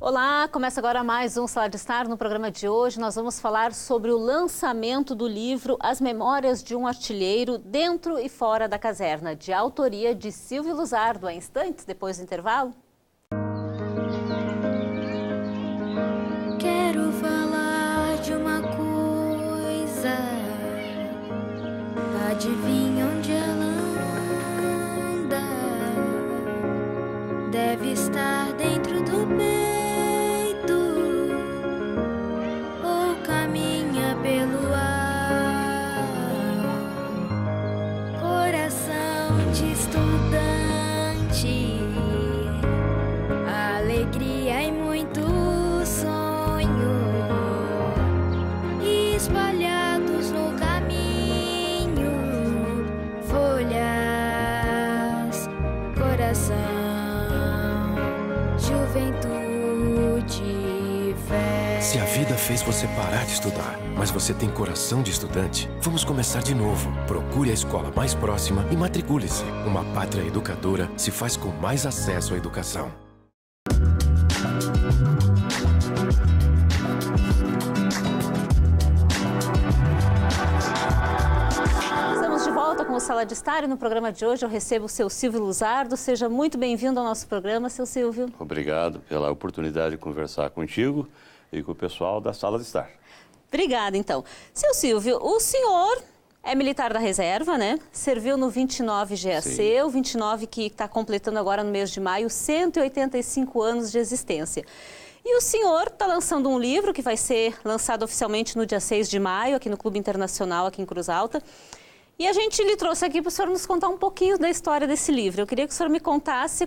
Olá, começa agora mais um Sala de Estar. No programa de hoje nós vamos falar sobre o lançamento do livro As Memórias de um Artilheiro Dentro e Fora da Caserna, de autoria de Silvio Luzardo. Há instantes, depois do intervalo. Quero falar de uma coisa, adivinha onde ela anda? Deve estar dentro do peito, ou caminha pelo ar. Coração de estudante, alegria e muito sonho, espalhados no caminho, folhas, coração, juventude, fé. Se a vida fez você parar de estudar, mas você tem coração de estudante, vamos começar de novo. Procure a escola mais próxima e matricule-se. Uma pátria educadora se faz com mais acesso à educação. Estamos de volta com o Sala de Estar e no programa de hoje eu recebo o seu Silvio Luzardo. Seja muito bem-vindo ao nosso programa, seu Silvio. Obrigado pela oportunidade de conversar contigo e com o pessoal da Sala de Estar. Obrigada, então. Seu Silvio, o senhor é militar da reserva, né? Serviu no 29 GAC, Sim. o 29 que está completando agora no mês de maio 185 anos de existência. E o senhor está lançando um livro que vai ser lançado oficialmente no dia 6 de maio, aqui no Clube Internacional, aqui em Cruz Alta. E a gente lhe trouxe aqui para o senhor nos contar um pouquinho da história desse livro. Eu queria que o senhor me contasse,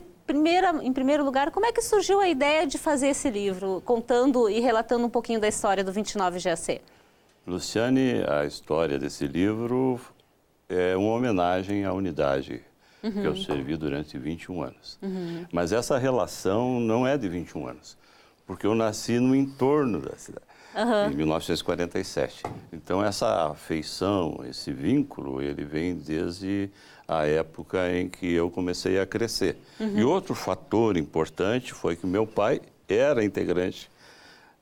em primeiro lugar, como é que surgiu a ideia de fazer esse livro, contando e relatando um pouquinho da história do 29 GAC. Luciane, a história desse livro é uma homenagem à unidade que eu servi durante 21 anos. Mas essa relação não é de 21 anos, porque eu nasci no entorno da cidade, em 1947. Então essa afeição, esse vínculo, ele vem desde a época em que eu comecei a crescer. E outro fator importante foi que meu pai era integrante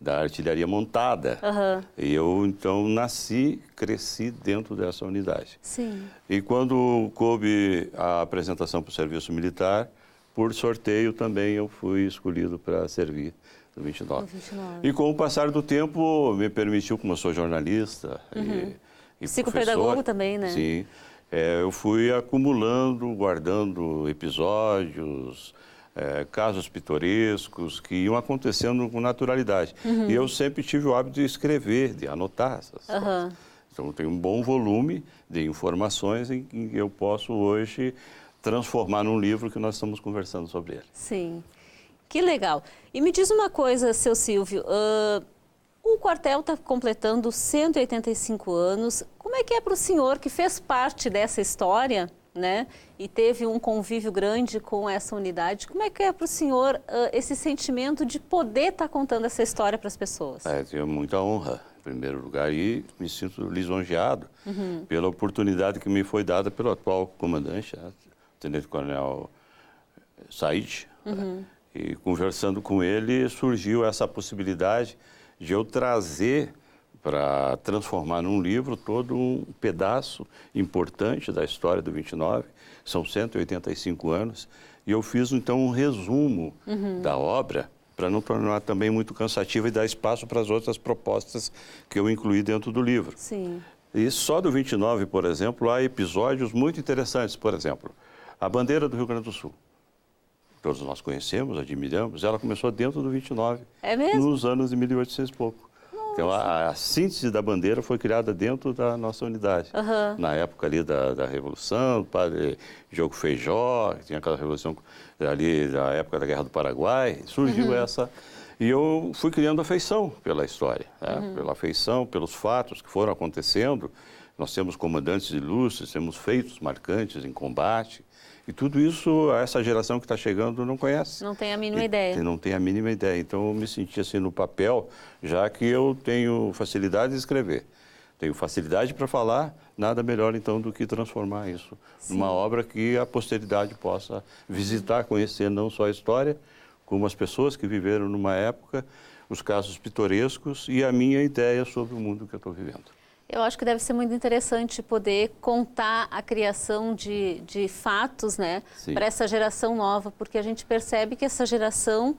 da artilharia montada. E eu, então, cresci dentro dessa unidade. Sim. E quando coube a apresentação para o serviço militar, por sorteio também eu fui escolhido para servir no 29. E com o passar do tempo, me permitiu, como eu sou jornalista e Psicopedagogo professor, também, né? Sim. Eu fui acumulando, guardando episódios, casos pitorescos que iam acontecendo com naturalidade. E eu sempre tive o hábito de escrever, de anotar essas coisas. Então, tem um bom volume de informações em que eu posso hoje transformar num livro que nós estamos conversando sobre ele. Sim. Que legal. E me diz uma coisa, seu Silvio, o quartel está completando 185 anos. Como é que é para o senhor que fez parte dessa história, né? E teve um convívio grande com essa unidade? Como é que é para o senhor esse sentimento de poder estar contando essa história para as pessoas? Tenho muita honra, em primeiro lugar, e me sinto lisonjeado pela oportunidade que me foi dada pelo atual comandante, o Tenente-Coronel Said. E conversando com ele, surgiu essa possibilidade de eu trazer para transformar num livro todo um pedaço importante da história do 29, são 185 anos, e eu fiz então um resumo da obra para não tornar também muito cansativa e dar espaço para as outras propostas que eu incluí dentro do livro. Sim. E só do 29, por exemplo, há episódios muito interessantes. Por exemplo, a bandeira do Rio Grande do Sul. Todos nós conhecemos, admiramos, ela começou dentro do 29, nos anos de 1800 e pouco. Então, a síntese da bandeira foi criada dentro da nossa unidade. Na época ali da Revolução, do padre Diogo Feijó, que tinha aquela revolução ali da época da Guerra do Paraguai, surgiu essa. E eu fui criando afeição pela história, né? Pela afeição, pelos fatos que foram acontecendo. Nós temos comandantes ilustres, temos feitos marcantes em combate. E tudo isso, essa geração que está chegando não conhece. Não tem a mínima ideia. Não tem a mínima ideia. Então, eu me senti assim no papel, já que eu tenho facilidade de escrever, tenho facilidade para falar, nada melhor, então, do que transformar isso numa obra que a posteridade possa visitar, conhecer não só a história, como as pessoas que viveram numa época, os casos pitorescos e a minha ideia sobre o mundo que eu estou vivendo. Eu acho que deve ser muito interessante poder contar a criação de fatos, né, para essa geração nova, porque a gente percebe que essa geração,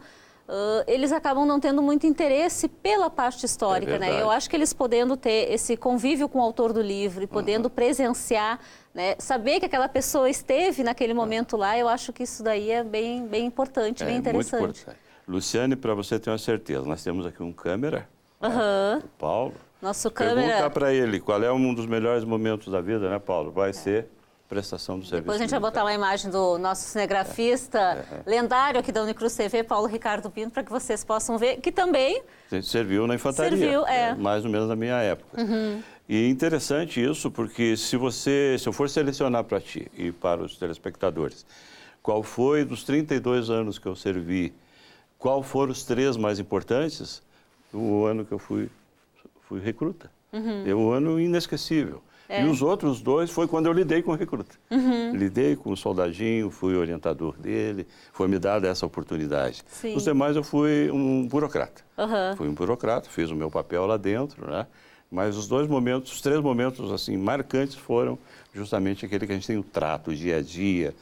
eles acabam não tendo muito interesse pela parte histórica, né? Eu acho que eles podendo ter esse convívio com o autor do livro e podendo presenciar, né, saber que aquela pessoa esteve naquele momento lá, eu acho que isso daí é bem importante, bem interessante. Muito importante. Luciane, para você ter uma certeza, nós temos aqui um câmera, o Paulo. Nosso câmera... Pergunta para ele qual é um dos melhores momentos da vida, né, Paulo? Vai ser prestação do serviço. Depois a gente vai botar lá a imagem do nosso cinegrafista lendário aqui da Unicruz TV, Paulo Ricardo Pinto, para que vocês possam ver, que também... Serviu na infantaria, mais ou menos na minha época. E é interessante isso, porque se eu for selecionar para ti e para os telespectadores, qual foi dos 32 anos que eu servi, qual foram os 3 mais importantes, o ano que eu fui recruta. É um ano inesquecível. E os outros 2 foi quando eu lidei com o recruta. Lidei com o soldadinho, fui orientador dele, foi me dada essa oportunidade. Os demais eu fui um burocrata. Fui um burocrata, fiz o meu papel lá dentro, né? Mas os 3 momentos assim marcantes foram justamente aquele que a gente tem o trato, o dia a dia,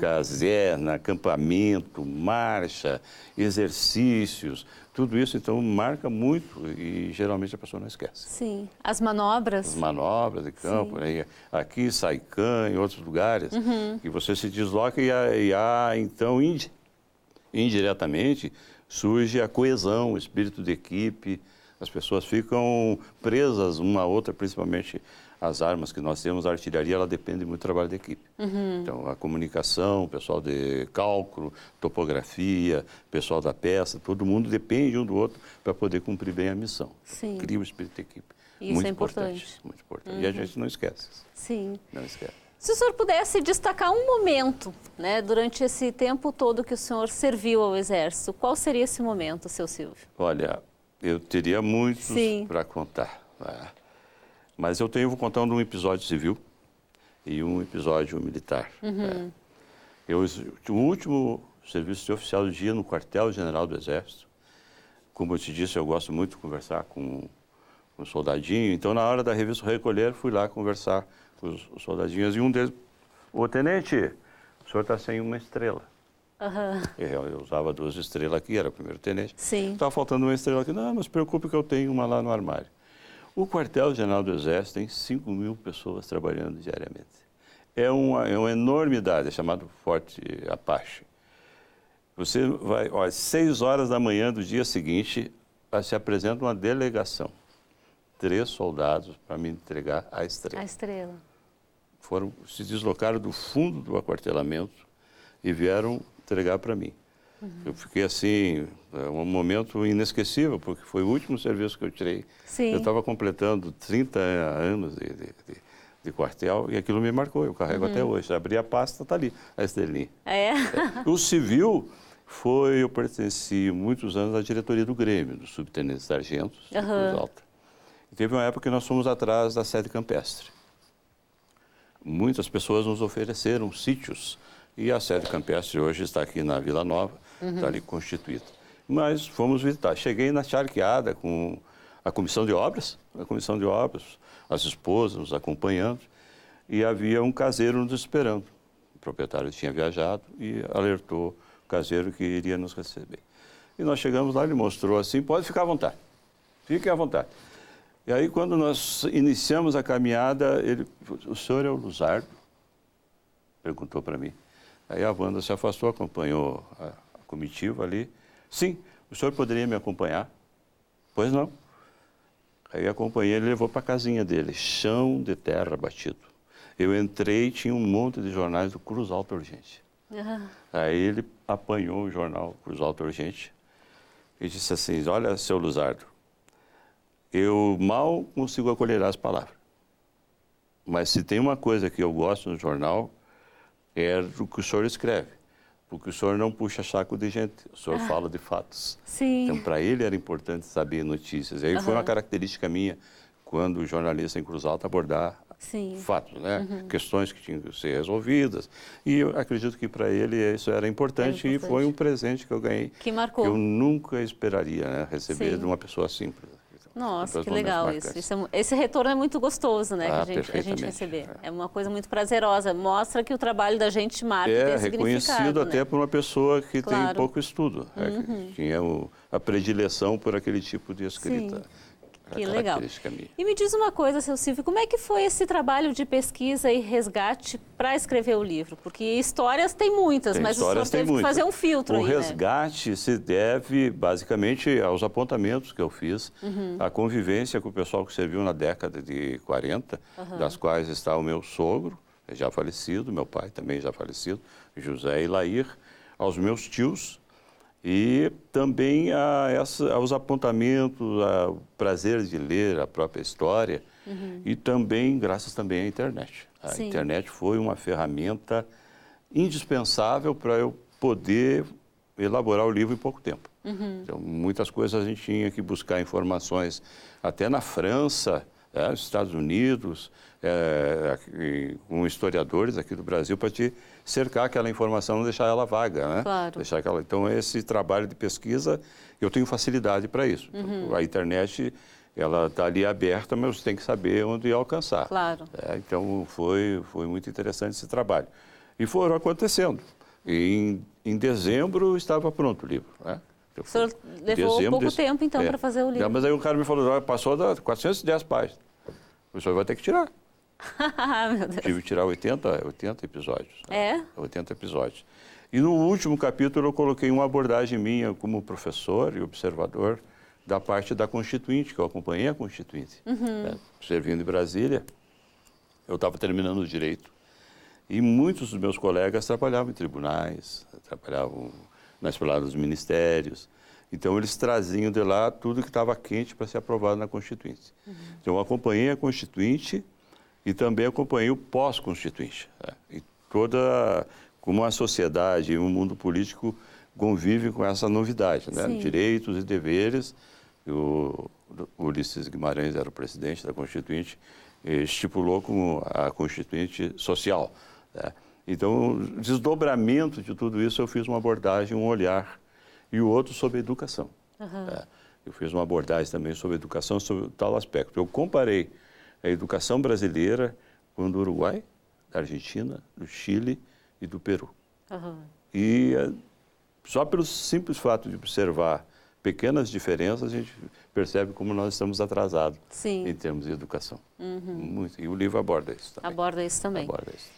caserna, acampamento, marcha, exercícios, tudo isso então marca muito e geralmente a pessoa não esquece. Sim, as manobras. As manobras de campo, né? Aqui, Saicã, em outros lugares, que você se desloca e há então indiretamente surge a coesão, o espírito de equipe. As pessoas ficam presas uma à outra, principalmente as armas que nós temos, a artilharia, ela depende muito do trabalho de equipe. Então, a comunicação, o pessoal de cálculo, topografia, o pessoal da peça, todo mundo depende um do outro para poder cumprir bem a missão. Cria o espírito de equipe. Isso muito é importante. Muito importante. E a gente não esquece. Sim. Não esquece. Se o senhor pudesse destacar um momento, né, durante esse tempo todo que o senhor serviu ao Exército, qual seria esse momento, seu Silvio? Olha, eu teria muitos para contar, né? Mas eu vou contar um episódio civil e um episódio militar. Né? O último serviço de oficial do dia no quartel-general do Exército. Como eu te disse, eu gosto muito de conversar com o soldadinho. Então, na hora da revista Recolher, fui lá conversar com os soldadinhos. E um deles, ô tenente, o senhor está sem uma estrela. Eu usava 2 estrelas aqui, era o primeiro tenente. Estava faltando uma estrela aqui. Não, mas se preocupe que eu tenho uma lá no armário. O quartel-general do Exército tem 5.000 pessoas trabalhando diariamente. É uma enormidade, é chamado Forte Apache. Você vai, às 6 horas da manhã do dia seguinte, se apresenta uma delegação. 3 soldados para me entregar a estrela. A estrela. Se deslocaram do fundo do aquartelamento e vieram entregar para mim. Eu fiquei assim, um momento inesquecível, porque foi o último serviço que eu tirei. Eu estava completando 30 anos de quartel e aquilo me marcou, eu carrego até hoje. Abri a pasta, está ali, a estrelinha. O civil eu pertenci muitos anos à diretoria do Grêmio, dos subtenentes sargentos, de Cruz Alta. E teve uma época que nós fomos atrás da sede campestre. Muitas pessoas nos ofereceram sítios e a sede campestre hoje está aqui na Vila Nova, está ali constituída. Mas fomos visitar. Cheguei na charqueada com a comissão de obras, as esposas nos acompanhando, e havia um caseiro nos esperando. O proprietário tinha viajado e alertou o caseiro que iria nos receber. E nós chegamos lá, ele mostrou assim, pode ficar à vontade, fiquem à vontade. E aí, quando nós iniciamos a caminhada, o senhor é o Luzardo? Perguntou para mim. Aí a Wanda se afastou, acompanhou a comitiva ali. Sim, o senhor poderia me acompanhar? Pois não. Aí acompanhei, ele levou para a casinha dele, chão de terra batido. Eu entrei e tinha um monte de jornais do Cruz Alta Urgente. Aí ele apanhou o jornal Cruz Alta Urgente e disse assim, olha, seu Luzardo, eu mal consigo acolher as palavras. Mas se tem uma coisa que eu gosto no jornal, é do que o senhor escreve. Porque o senhor não puxa saco de gente, o senhor fala de fatos. Então, para ele era importante saber notícias. E aí foi uma característica minha, quando o jornalista em Cruz Alta abordar Sim. Fatos, né? Questões que tinham que ser resolvidas. E eu acredito que para ele isso era importante, e foi um presente que eu ganhei. Que marcou. Que eu nunca esperaria, né, receber Sim. de uma pessoa simples. Nossa, que legal isso. Esse retorno é muito gostoso, né, que a gente receber. É uma coisa muito prazerosa. Mostra que o trabalho da gente marca e tem significado. É reconhecido até por uma pessoa que tem pouco estudo. Que tinha a predileção por aquele tipo de escrita. Sim. Que legal. E me diz uma coisa, seu Silvio, como é que foi esse trabalho de pesquisa e resgate para escrever o livro? Porque histórias tem muitas, mas o senhor teve que fazer um filtro aí, né? O resgate se deve, basicamente, aos apontamentos que eu fiz, à convivência com o pessoal que serviu na década de 40, das quais está o meu sogro, já falecido, meu pai também já falecido, José Ilair, aos meus tios, e também aos apontamentos, ao prazer de ler a própria história, e também, graças também à internet. A internet foi uma ferramenta indispensável para eu poder elaborar o livro em pouco tempo. Então, muitas coisas a gente tinha que buscar informações até na França, nos Estados Unidos, com historiadores aqui do Brasil, para te cercar aquela informação, não deixar ela vaga, né? Claro. Então, esse trabalho de pesquisa, eu tenho facilidade para isso. A internet, ela está ali aberta, mas você tem que saber onde alcançar. Claro. Então, foi muito interessante esse trabalho. E foram acontecendo. E em dezembro estava pronto o livro, né? O senhor levou pouco tempo, então, para fazer o livro. Mas aí o cara me falou, passou das 410 páginas. O senhor vai ter que tirar. Meu Deus. Tive que tirar 80 episódios. Né? 80 episódios. E no último capítulo eu coloquei uma abordagem minha como professor e observador da parte da Constituinte, que eu acompanhei a Constituinte. Servindo em Brasília, eu estava terminando o direito. E muitos dos meus colegas trabalhavam em tribunais, trabalhavam na esplanada dos ministérios. Então, eles traziam de lá tudo que estava quente para ser aprovado na Constituinte. Então, eu acompanhei a Constituinte e também acompanhei o pós-Constituinte. E como a sociedade e o mundo político convivem com essa novidade, né? Direitos e deveres. O Ulisses Guimarães era o presidente da Constituinte, estipulou como a Constituinte social, né? Então, o desdobramento de tudo isso, eu fiz uma abordagem, um olhar, e o outro sobre educação. Eu fiz uma abordagem também sobre educação, sobre tal aspecto. Eu comparei a educação brasileira com a do Uruguai, da Argentina, do Chile e do Peru. E só pelo simples fato de observar pequenas diferenças, a gente percebe como nós estamos atrasados em termos de educação. E o livro aborda isso também. Aborda isso também. Aborda isso.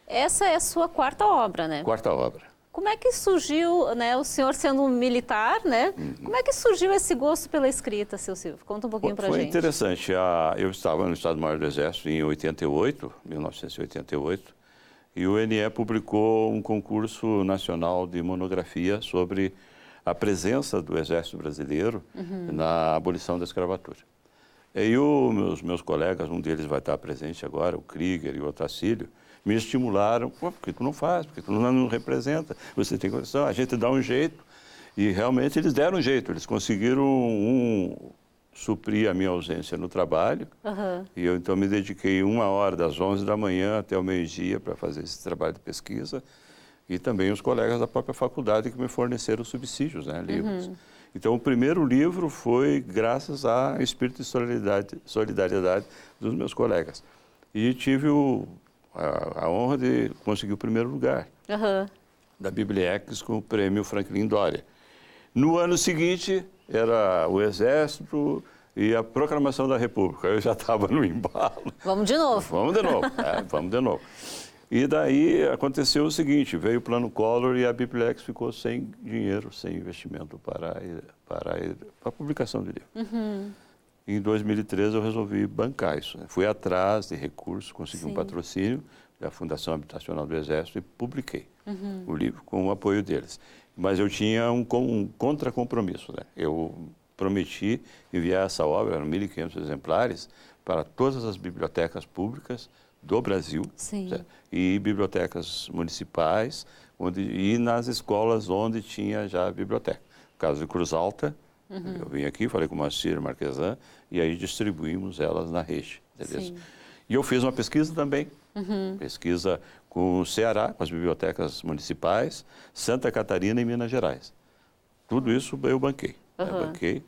Essa é a sua quarta obra, né? Quarta obra. Como é que surgiu, né, o senhor sendo um militar, né? Como é que surgiu esse gosto pela escrita, seu Silvio? Conta um pouquinho pra gente. Foi interessante. Eu estava no Estado-Maior do Exército em 1988, e o NE publicou um concurso nacional de monografia sobre a presença do Exército Brasileiro na abolição da escravatura. E aí os meus colegas, um deles vai estar presente agora, o Krieger e o Otacílio, me estimularam, por que tu não faz, porque tu não representa, você tem condição, a gente dá um jeito. E realmente eles deram um jeito, eles conseguiram suprir a minha ausência no trabalho. E eu então me dediquei 1 hora, das 11 da manhã até o meio-dia, para fazer esse trabalho de pesquisa. E também os colegas da própria faculdade que me forneceram subsídios, né, livros. Então, o primeiro livro foi graças ao espírito de solidariedade dos meus colegas. E tive a honra de conseguir o primeiro lugar da Bibliex com o prêmio Franklin Doria. No ano seguinte, era o Exército e a Proclamação da República. Eu já estava no embalo. Vamos de novo. Vamos de novo, vamos de novo. E daí aconteceu o seguinte, veio o Plano Collor e a Bibliex ficou sem dinheiro, sem investimento para a publicação do livro. Em 2013 eu resolvi bancar isso, né? Fui atrás de recursos, consegui um patrocínio da Fundação Habitacional do Exército e publiquei o livro com o apoio deles. Mas eu tinha um contracompromisso, né? Eu prometi enviar essa obra, eram 1.500 exemplares, para todas as bibliotecas públicas do Brasil e bibliotecas municipais e nas escolas onde tinha já biblioteca. No caso de Cruz Alta, eu vim aqui, falei com o Moacir Marquesan e aí distribuímos elas na rede. E eu fiz uma pesquisa também, pesquisa com o Ceará, com as bibliotecas municipais, Santa Catarina e Minas Gerais. Tudo isso eu banquei. Eu banquei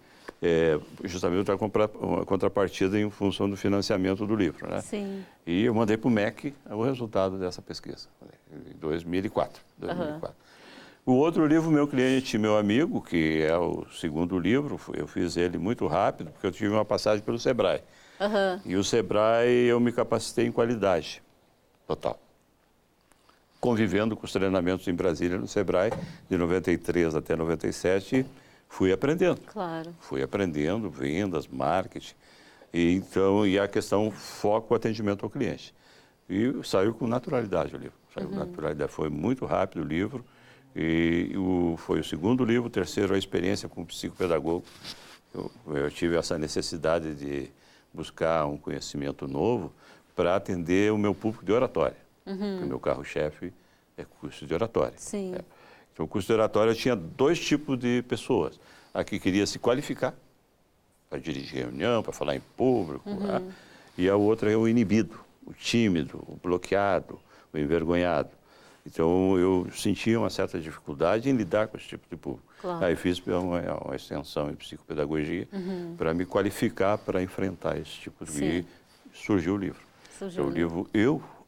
justamente para uma contrapartida em função do financiamento do livro, né? Sim. E eu mandei para o MEC o resultado dessa pesquisa, em 2004. O outro livro, Meu Cliente, Meu Amigo, que é o segundo livro, eu fiz ele muito rápido, porque eu tive uma passagem pelo Sebrae. E o Sebrae eu me capacitei em qualidade total. Convivendo com os treinamentos em Brasília no Sebrae, de 93 até 97, fui aprendendo. Claro. Fui aprendendo, vendas, marketing, e a questão foco, atendimento ao cliente. E saiu com naturalidade o livro. Saiu com naturalidade. Foi muito rápido o livro. E foi o segundo livro, o terceiro, a experiência com o psicopedagogo. Eu tive essa necessidade de buscar um conhecimento novo para atender o meu público de oratória. O meu carro-chefe é curso de oratória. Sim. Então, o curso de oratória tinha dois tipos de pessoas. A que queria se qualificar para dirigir reunião, para falar em público. E a outra é o inibido, o tímido, o bloqueado, o envergonhado. Então, eu sentia uma certa dificuldade em lidar com esse tipo de público. Claro. Aí fiz uma extensão em psicopedagogia para me qualificar para enfrentar esse tipo de... E surgiu o livro. Então, o livro,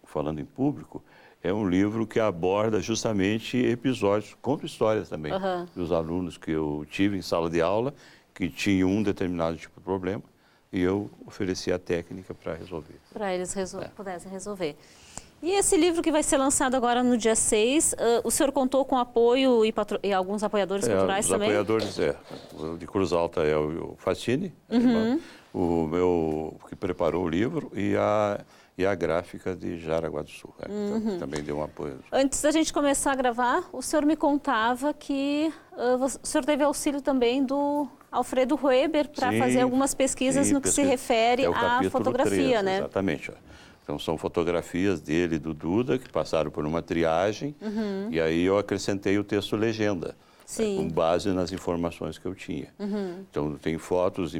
falando em público, é um livro que aborda justamente episódios, conta histórias também dos alunos que eu tive em sala de aula, que tinham um determinado tipo de problema, e eu ofereci a técnica para resolver. Para eles pudessem resolver. E esse livro que vai ser lançado agora no dia 6, o senhor contou com apoio e alguns apoiadores culturais também? Os apoiadores, o de Cruz Alta é o Facini, o meu que preparou o livro, e a gráfica de Jaraguá do Sul, então, também deu um apoio. Antes da gente começar a gravar, o senhor me contava que o senhor teve auxílio também do Alfredo Roeber para fazer algumas pesquisas no que se refere à fotografia, 3, né? Exatamente. Então, são fotografias dele e do Duda que passaram por uma triagem, e aí eu acrescentei o texto legenda, com base nas informações que eu tinha. Então, tem fotos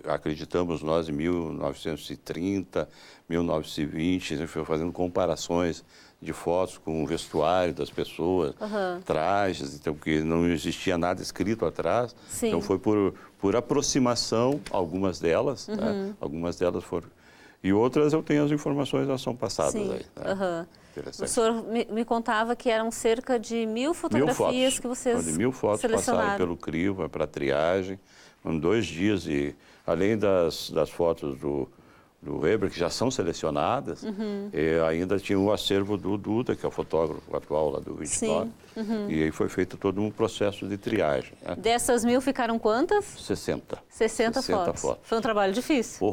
acreditamos nós, em 1930, 1920, a gente foi fazendo comparações de fotos com o vestuário das pessoas, trajes, então, porque não existia nada escrito atrás. Então, foi por aproximação, algumas delas, algumas delas foram... E outras eu tenho as informações, elas são passadas aí. Né? O senhor me contava que eram cerca de 1.000 fotografias que vocês de 1.000 fotos passaram pelo crivo, para triagem, em 2 dias. E além das fotos do Weber, que já são selecionadas, ainda tinha o acervo do Duda, que é o fotógrafo atual lá do 29. E aí foi feito todo um processo de triagem. Né? Dessas 1.000 ficaram quantas? 60. 60 fotos. Foi um trabalho difícil.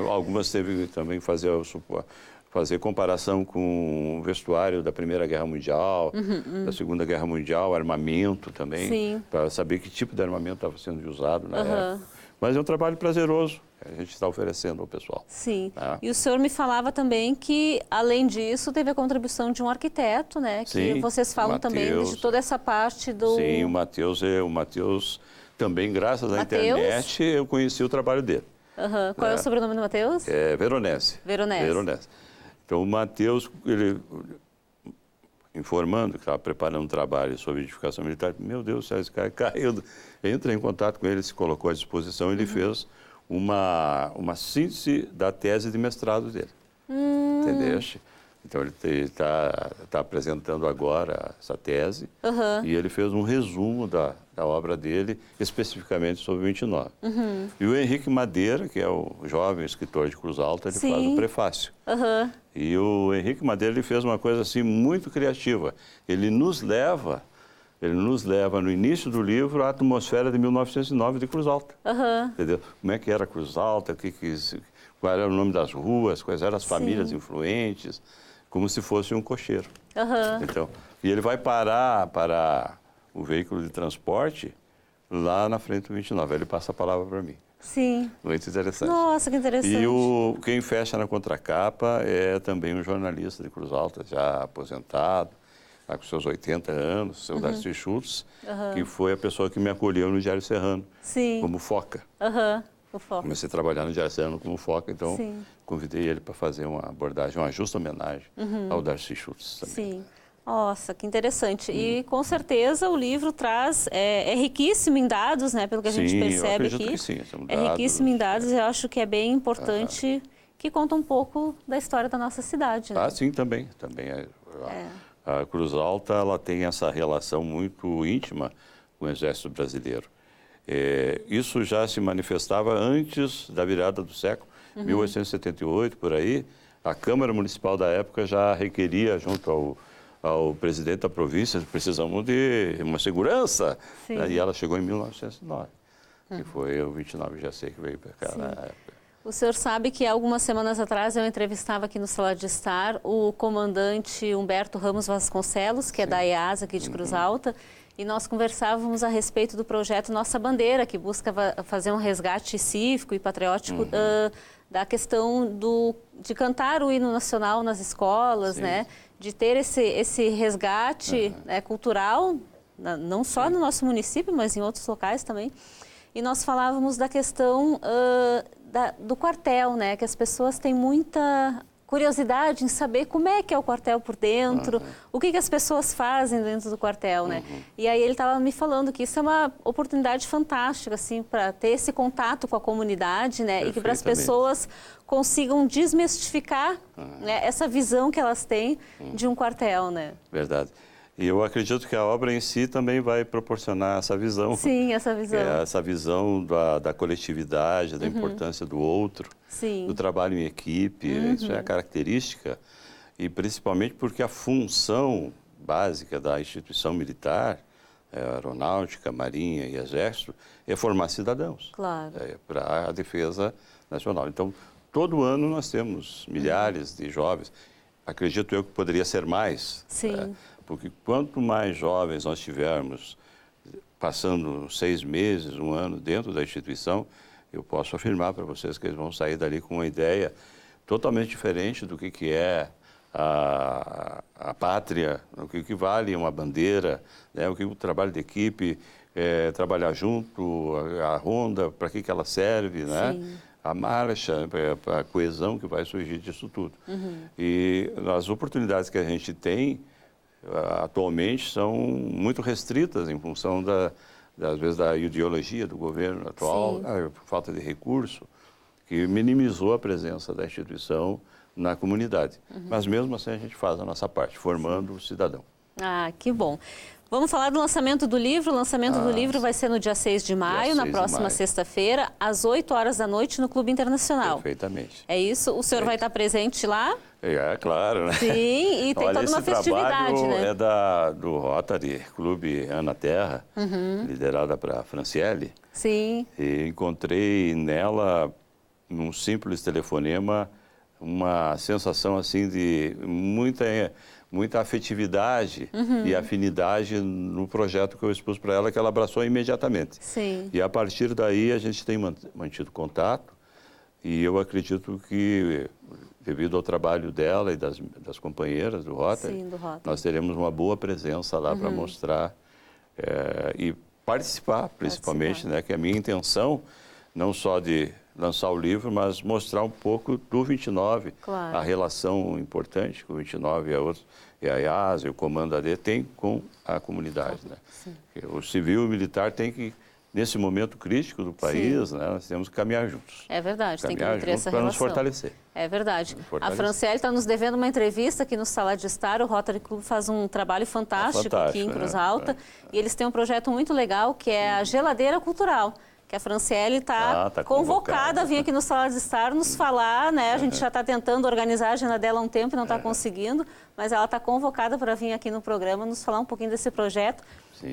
Algumas teve também fazer comparação com o vestuário da Primeira Guerra Mundial, da Segunda Guerra Mundial, armamento também, para saber que tipo de armamento estava sendo usado na época. Mas é um trabalho prazeroso que a gente está oferecendo ao pessoal. Sim. E o senhor me falava também que, além disso, teve a contribuição de um arquiteto, né? Que vocês falam também de toda essa parte do... Sim, o Matheus também, graças à internet, eu conheci o trabalho dele. Qual é o sobrenome do Matheus? É Veronese. Então, o Matheus, ele... informando que estava preparando um trabalho sobre edificação militar, meu Deus, esse cara caiu. Entrei em contato com ele, se colocou à disposição, ele fez uma síntese da tese de mestrado dele. Entendeste? Então, ele está apresentando agora essa tese e ele fez um resumo da obra dele, especificamente sobre o 29. E o Henrique Madeira, que é o jovem escritor de Cruz Alta, ele faz o prefácio. E o Henrique Madeira ele fez uma coisa assim muito criativa. Ele nos leva no início do livro à atmosfera de 1909 de Cruz Alta. Entendeu? Como é que era Cruz Alta, qual era o nome das ruas, quais eram as famílias influentes, como se fosse um cocheiro. Então, e ele vai parar para o veículo de transporte lá na frente do 29. Ele passa a palavra para mim. Sim. Muito interessante. Nossa, que interessante. E quem fecha na contracapa é também um jornalista de Cruz Alta, já aposentado, está com seus 80 anos, seu Darcy Schultz, que foi a pessoa que me acolheu no Diário Serrano, como foca. Comecei a trabalhar no Diário Serrano como foca, então convidei ele para fazer uma abordagem, uma justa homenagem ao Darcy Schultz também. Sim. Nossa, que interessante. E com certeza o livro traz, é riquíssimo em dados, né? Pelo que a gente percebe aqui. Que sim, é riquíssimo em dados e eu acho que é bem importante que conta um pouco da história da nossa cidade. Né? Ah, sim, também. A Cruz Alta ela tem essa relação muito íntima com o Exército Brasileiro. Isso já se manifestava antes da virada do século, 1878, por aí. A Câmara Municipal da época já requeria, junto ao presidente da província, precisamos de uma segurança. Né? E ela chegou em 1909, que foi o 29 de janeiro que veio para cá na época. O senhor sabe que algumas semanas atrás eu entrevistava aqui no Sala de Estar o comandante Humberto Ramos Vasconcelos, que é da EASA aqui de Cruz Alta, e nós conversávamos a respeito do projeto Nossa Bandeira, que busca fazer um resgate cívico e patriótico da questão de cantar o hino nacional nas escolas, né? De ter esse resgate cultural, não só no nosso município, mas em outros locais também. E nós falávamos da questão do quartel, né? Que as pessoas têm muita curiosidade em saber como é que é o quartel por dentro, o que as pessoas fazem dentro do quartel, né? E aí ele estava me falando que isso é uma oportunidade fantástica, assim, para ter esse contato com a comunidade, né? E que para as pessoas consigam desmistificar né, essa visão que elas têm de um quartel, né? Verdade. E eu acredito que a obra em si também vai proporcionar essa visão. Sim, essa visão. Essa visão da coletividade, da importância do outro, do trabalho em equipe. Isso é a característica, e principalmente porque a função básica da instituição militar, aeronáutica, marinha e exército, é formar cidadãos. Claro. Para a defesa nacional. Então, todo ano nós temos milhares de jovens. Acredito eu que poderia ser mais. Sim. Porque quanto mais jovens nós tivermos passando 6 meses, 1 ano dentro da instituição, eu posso afirmar para vocês que eles vão sair dali com uma ideia totalmente diferente do que é a pátria, o que vale uma bandeira, né? O que o trabalho de equipe, trabalhar junto, a ronda, para que ela serve, né? A marcha, a coesão que vai surgir disso tudo. E as oportunidades que a gente tem atualmente são muito restritas em função às vezes da ideologia do governo atual, falta de recurso, que minimizou a presença da instituição na comunidade. Mas mesmo assim a gente faz a nossa parte, formando o cidadão. Ah, que bom. Vamos falar do lançamento do livro. O lançamento do livro vai ser no dia 6 de maio, na próxima sexta-feira, às 8 horas da noite, no Clube Internacional. Perfeitamente. É isso? O senhor vai estar presente lá? Claro, né? Sim, e tem toda uma festividade, né? É do Rotary Clube Ana Terra, liderada para Franciele. Sim. E encontrei nela, num simples telefonema, uma sensação assim de muita afetividade e afinidade no projeto que eu expus para ela, que ela abraçou imediatamente. Sim. E a partir daí a gente tem mantido contato, e eu acredito que, devido ao trabalho dela e das companheiras do Rotary, nós teremos uma boa presença lá para mostrar e participar, principalmente, né, que é a minha intenção, não só de lançar o livro, mas mostrar um pouco do 29, a relação importante que o 29 e a IASA e o Comando AD tem com a comunidade. Né? O civil e o militar tem que, nesse momento crítico do país, né, nós temos que caminhar juntos. É verdade, tem que manter essa relação. Para nos fortalecer. É verdade. A Franciele está nos devendo uma entrevista aqui no Sala de Estar. O Rotary Club faz um trabalho fantástico aqui em Cruz Alta. E eles têm um projeto muito legal, que é a Geladeira Cultural. Que a Franciele está convocada a vir aqui no Sala de Estar nos falar, né? A gente já está tentando organizar a agenda dela há um tempo e não está conseguindo, mas ela está convocada para vir aqui no programa nos falar um pouquinho desse projeto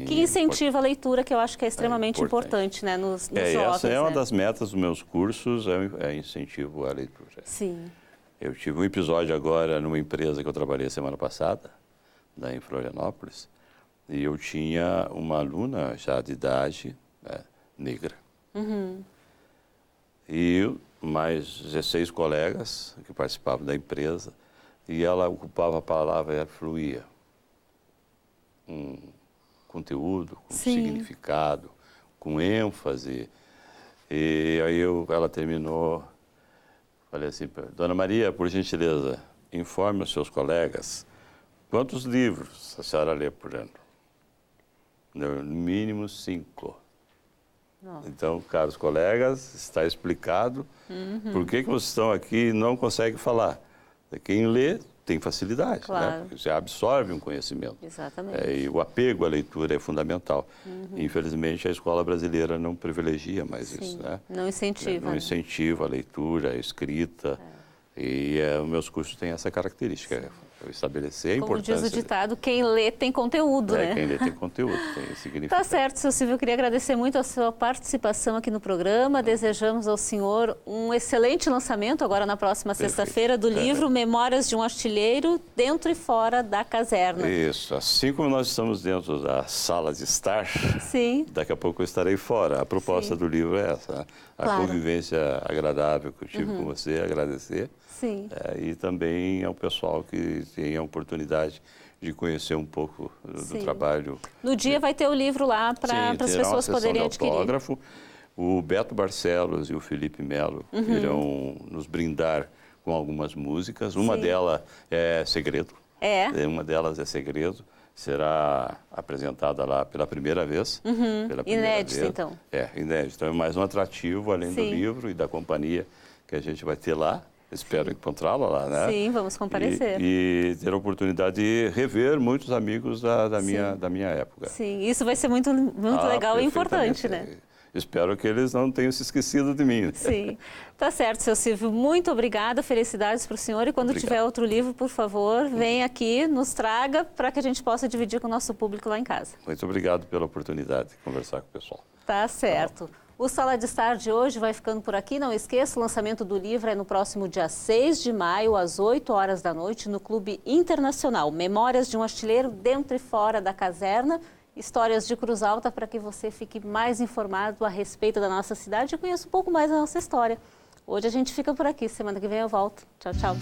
que incentiva a leitura, que eu acho que é extremamente importante, né? Nos jovens. Essa é uma das metas dos meus cursos, é incentivo à leitura. Sim. Eu tive um episódio agora numa empresa que eu trabalhei semana passada, lá em Florianópolis, e eu tinha uma aluna já de idade, negra. E mais 16 colegas que participavam da empresa, e ela ocupava a palavra, ela fluía. Com conteúdo, com significado, com ênfase. E aí ela terminou Falei assim, Dona Maria, por gentileza, informe os seus colegas quantos livros a senhora lê por ano. No mínimo 5. Nossa. Então, caros colegas, está explicado por que vocês estão aqui e não conseguem falar. Quem lê tem facilidade, claro, né? Você absorve um conhecimento. Exatamente. E o apego à leitura é fundamental. Infelizmente, a escola brasileira não privilegia mais isso, né? Não incentiva. Não incentiva a leitura, a escrita. E os meus cursos têm essa característica. Eu estabelecer a importância. Como diz o ditado, quem lê tem conteúdo, né? Quem lê tem conteúdo, tem significado. Tá certo, seu Silvio. Eu queria agradecer muito a sua participação aqui no programa. Desejamos ao senhor um excelente lançamento, agora na próxima sexta-feira, do livro Memórias de um Artilheiro, dentro e fora da caserna. Isso. Assim como nós estamos dentro da sala de estar, sim, daqui a pouco eu estarei fora. A proposta do livro é essa, né? A convivência agradável que eu tive com você, agradecer. Sim. E também ao pessoal que tem a oportunidade de conhecer um pouco do trabalho. No dia vai ter o livro lá para as pessoas poderem adquirir. Autógrafo. O Beto Barcelos e o Felipe Melo irão nos brindar com algumas músicas. Uma delas é segredo. Uma delas é segredo. Será apresentada lá pela primeira vez. Inédita, então. Inédita. Então é mais um atrativo, além do livro e da companhia que a gente vai ter lá. Espero encontrá-la lá, né? Sim, vamos comparecer. E ter a oportunidade de rever muitos amigos da minha época. Sim, isso vai ser muito legal e importante, né? Espero que eles não tenham se esquecido de mim. Sim. Tá certo, seu Silvio. Muito obrigada, felicidades para o senhor. E quando tiver outro livro, por favor, venha aqui, nos traga, para que a gente possa dividir com o nosso público lá em casa. Muito obrigado pela oportunidade de conversar com o pessoal. Tá certo. O Sala de Estar de hoje vai ficando por aqui. Não esqueça, o lançamento do livro é no próximo dia 6 de maio, às 8 horas da noite, no Clube Internacional. Memórias de um Artilheiro, dentro e fora da caserna. Histórias de Cruz Alta, para que você fique mais informado a respeito da nossa cidade e conheça um pouco mais da nossa história. Hoje a gente fica por aqui. Semana que vem eu volto. Tchau, tchau.